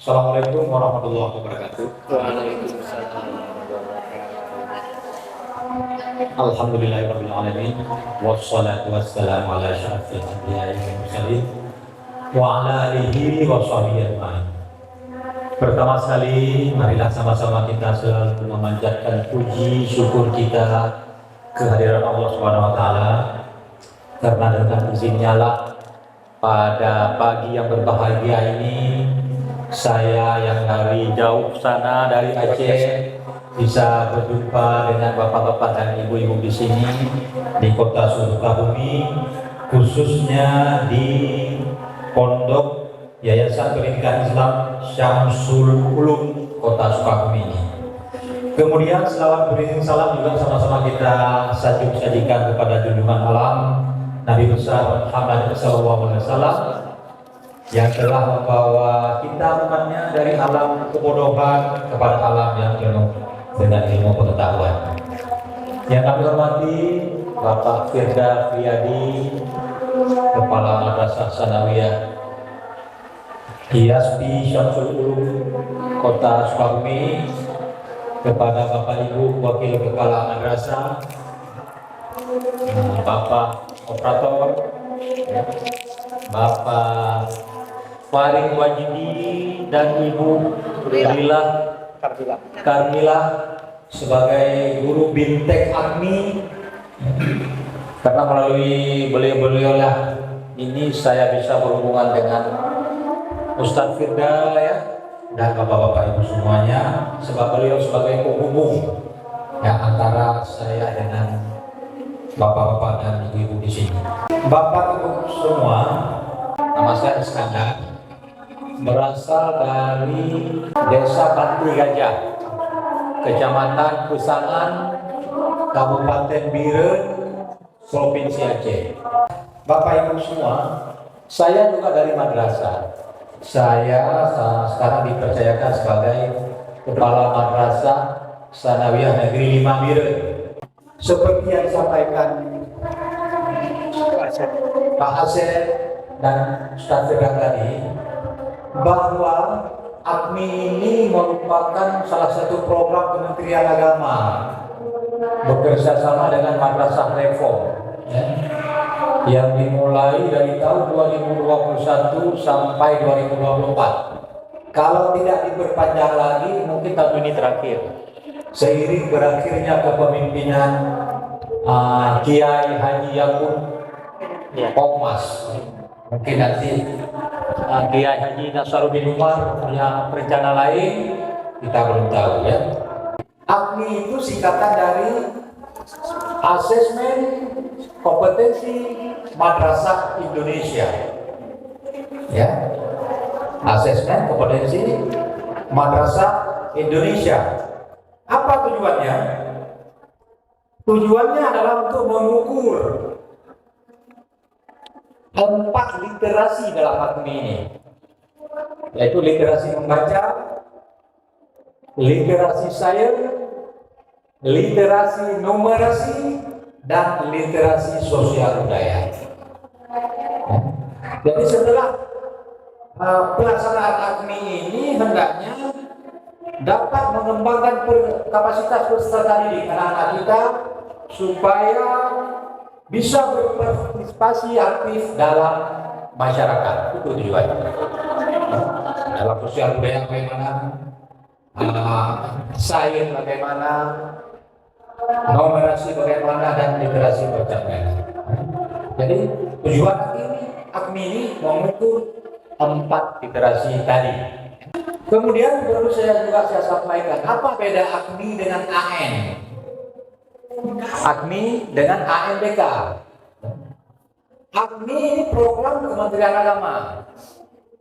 Assalamualaikum warahmatullahi wabarakatuh. Waalaikumsalam. Alhamdulillahirabbil alamin wassalatu wassalamu ala asyrafil anbiya'i wal mursalin wa ala alihi wa sahbihi ajmain. Pertama sekali marilah sama-sama kita selalu memanjatkan puji syukur kita kehadiran Allah Subhanahu wa taala, karena dengan izinnya lah pada pagi yang berbahagia ini saya yang dari jauh sana dari Aceh bisa berjumpa dengan bapak-bapak dan ibu-ibu di sini di kota Sukabumi, khususnya di Pondok Yayasan Pendidikan Islam Syamsul Ulum kota Sukabumi ini. Kemudian selawat beriring salam juga sama-sama kita sajikan kepada junjungan alam Nabi besar Muhammad SAW yang telah membawa kita umatnya dari alam kebodohan kepada alam yang penuh dengan ilmu pengetahuan. Yang kami hormati Bapak Firda Friyadi, Kepala Madrasah Sanawiyah IASPI Syamsul Ulum Kota Sukabumi, kepada Bapak Ibu Wakil Kepala Madrasah, Bapak Operator, Bapak Farid Wajidi dan Ibu Lila Karmila sebagai guru Bintek Agni, karena melalui beliau-beliau lah ini saya bisa berhubungan dengan Ustadz Firda ya, dan bapak-bapak ibu semuanya, sebab beliau sebagai penghubung ya antara saya dengan bapak-bapak dan ibu-ibu di sini. Bapak ibu semua, nama saya Iskandar, berasal dari Desa Panti Gajah, Kecamatan Pusangan, Kabupaten Biren, Provinsi Aceh. Bapak Ibu semua, saya juga dari madrasah. Saya sekarang dipercayakan sebagai Kepala Madrasah Sanawiyah Negeri 5 Biren. Seperti yang disampaikan Pak Asep dan Ustaz Firda tadi, bahwa AKMI ini merupakan salah satu program Kementerian Agama bekerja sama dengan Madrasah Reform ya, yang dimulai dari tahun 2021 sampai 2024. Kalau tidak diperpanjang lagi, mungkin tahun ini terakhir. Seiring berakhirnya kepemimpinan Kiai Haji Yakub Kommas, mungkin nanti Kiai Haji Nasaruddin Umar punya rencana lain, kita belum tahu ya. AKMI itu singkatan dari Asesmen Kompetensi Madrasah Indonesia ya, Asesmen Kompetensi Madrasah Indonesia. Apa tujuannya? Tujuannya adalah untuk mengukur 4 literasi dalam AKMI ini, yaitu literasi membaca, literasi sains, literasi numerasi, dan literasi sosial budaya. Jadi setelah pelaksanaan AKMI ini hendaknya dapat mengembangkan kapasitas peserta didik anak-anak kita supaya bisa berpartisipasi aktif dalam masyarakat. Itu tujuannya. Dalam sosial budaya bagaimana, sains bagaimana, numerasi bagaimana, dan literasi bagaimana. Jadi tujuan AKMI ini mengukur 4 literasi tadi. Kemudian perlu saya sampaikan, apa beda AKMI dengan AN? AKMI dengan ANBK. AKMI ini program Kementerian Agama,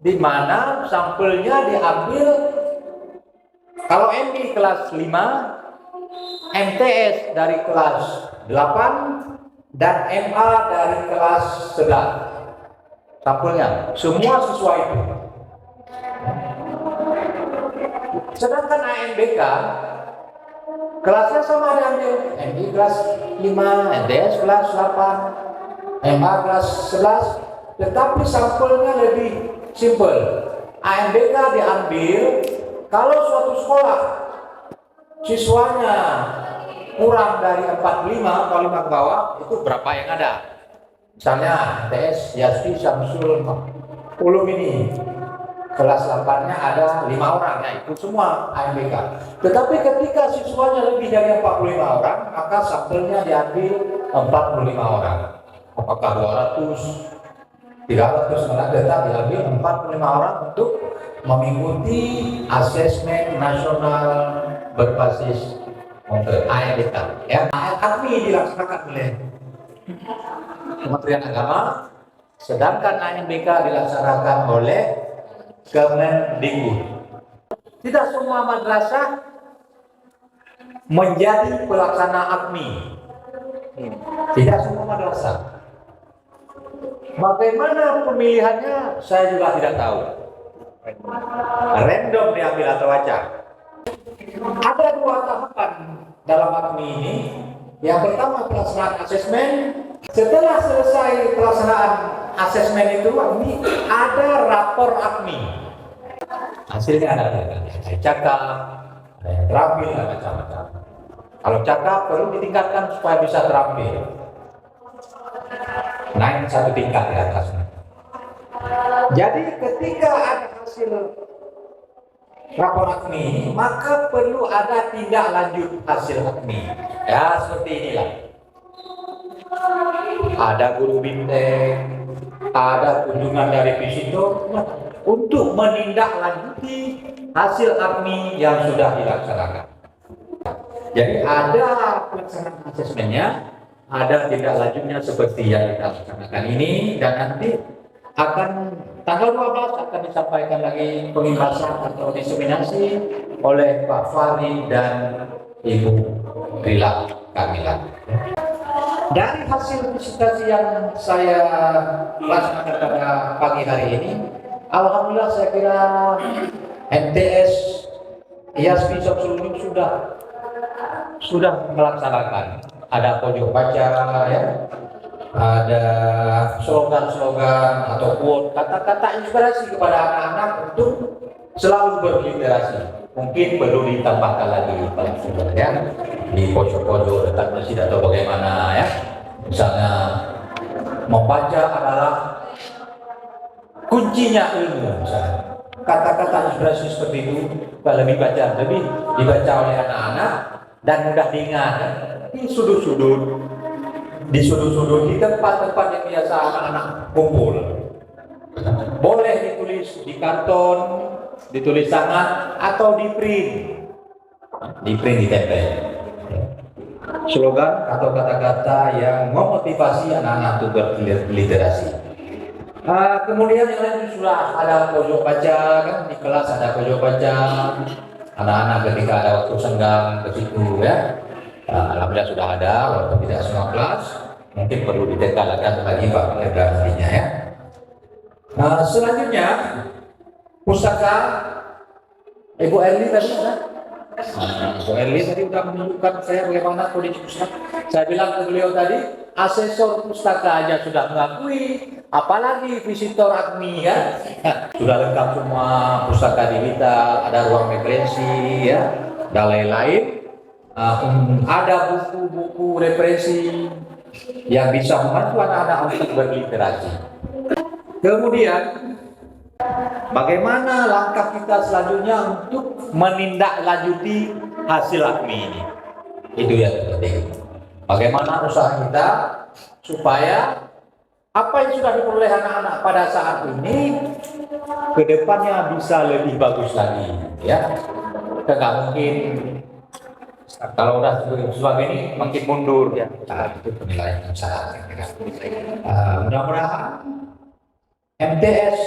di mana sampelnya diambil kalau MI kelas 5, MTS dari kelas 8, dan MA dari kelas 11. Sampelnya semua sesuai itu. Sedangkan ANBK kelasnya sama diambil, MI kelas 5, MTS kelas 8, MA kelas 11, tetapi sampelnya lebih simple. AMBK diambil kalau suatu sekolah siswanya kurang dari 45 atau 5 ke bawah, itu berapa yang ada? Misalnya TS Yaspi Syamsul Ulum ini kelas 8-nya ada 5 orang, ya ikut semua AMBK. Tetapi ketika siswanya lebih dari 45 orang, maka sampelnya diambil 45 orang. Apakah 200, 300, malah tetap diambil 45 orang untuk mengikuti asesmen nasional berbasis AMBK. Ya, AMBK dilaksanakan oleh Kementerian Agama, sedangkan AMBK dilaksanakan oleh Kemendikbud. Tidak semua madrasah menjadi pelaksana AKMI. Tidak semua madrasah. Bagaimana pemilihannya saya juga tidak tahu. Random diambil atau acak. Ada 2 tahapan dalam AKMI ini. Yang pertama pelaksanaan asesmen. Setelah selesai pelaksanaan asesmen itu, ada rapor AKMI. Hasilnya ada cakap, ada yang terampil, ada macam-macam. Kalau cakap perlu ditingkatkan supaya bisa terampil, naik 1 tingkat di atasnya. Jadi ketika ada hasil rapor AKMI, maka perlu ada tindak lanjut hasil AKMI. Ya seperti inilah. Ada guru bintang, ada kunjungan dari visitor untuk menindaklanjuti hasil AKMI yang sudah dilaksanakan. Jadi ada pelaksanaan asesmennya, ada tindak lanjutnya seperti yang kita laksanakan ini, dan nanti akan tanggal 12 akan disampaikan lagi pembahasan atau diseminasi oleh Pak Fahri dan Ibu Rila Kamila. Dari hasil visitasi yang saya laksanakan pada pagi hari ini, alhamdulillah saya kira MTS Yaspi Syamsul Ulum sudah melaksanakan. Ada pojok baca, ya, ada slogan-slogan atau quote, kata-kata inspirasi kepada anak-anak untuk selalu berliterasi. Mungkin perlu ditambahkan lagi paling tidak, ya, di pojok-pojok dekat masjid atau bagaimana, ya. Misalnya membaca adalah kuncinya ilmu, misalnya. Kata-kata inspirasi seperti itu kalau lebih dibaca oleh anak-anak dan mudah diingat, ya. Di sudut-sudut, di tempat-tempat yang biasa anak-anak kumpul. Boleh ditulis di karton, ditulis tangan, atau di print, ditempel. Slogan atau kata-kata yang memotivasi anak-anak untuk berliterasi. Kemudian yang lain sudah ada pojok baca, kan di kelas ada pojok baca. Anak-anak ketika ada waktu senggang ke situ, ya. Alhamdulillah sudah ada, walaupun tidak semua kelas. Mungkin perlu ditekankan lagi Pak nantinya, ya. Selanjutnya pustaka Ibu Erli tadi ada. Ibu Erli tadi sudah menunjukkan saya bagaimana kondisi pustaka. Saya bilang ke beliau tadi, asesor pustaka aja sudah mengakui, apalagi visitor AKMI, ya. Sudah lengkap semua pustaka digital, ada ruang referensi, ya, dan lain-lain. Ada buku-buku referensi yang bisa membantu anak-anak untuk berliterasi. Kemudian bagaimana langkah kita selanjutnya untuk menindaklanjuti hasil AKMI ini? Itu yang penting. Bagaimana usaha kita supaya apa yang sudah diperoleh anak-anak pada saat ini ke depannya bisa lebih bagus lagi, ya. Kita nggak mungkin kalau udah sebagai ini makin mundur, ya. Itu penilaian yang salah. Mudah-mudahan MTS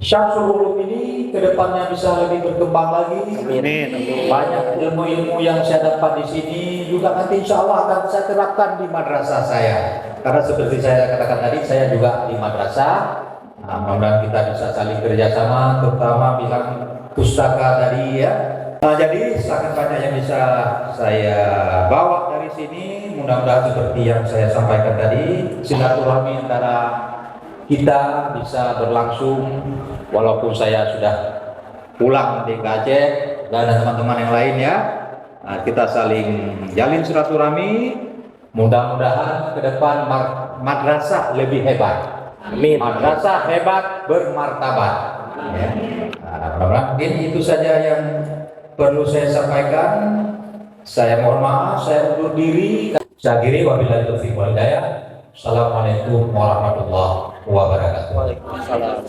Syamsul Ulum ini kedepannya bisa lebih berkembang lagi. Amin. Banyak ilmu-ilmu yang saya dapat di sini juga nanti insya Allah akan saya terapkan di madrasah saya. Karena seperti saya katakan tadi, saya juga di madrasah. Mudah-mudahan kita bisa saling kerjasama, terutama bilang pustaka tadi, ya. Jadi sangat banyak yang bisa saya bawa dari sini. Mudah-mudahan seperti yang saya sampaikan tadi, silaturahmi antara kita bisa berlangsung, walaupun saya sudah pulang di Aceh dan teman-teman yang lainnya. Kita saling jalin silaturahmi. Mudah-mudahan ke depan madrasah lebih hebat. Amin. Madrasah hebat bermartabat. Ya. Mungkin itu saja yang perlu saya sampaikan. Saya mohon maaf, saya undur diri. Saya akhiri wabillahi taufiq wal hidayah. Assalamualaikum warahmatullahi wabarakatuh. Waalaikumsalam.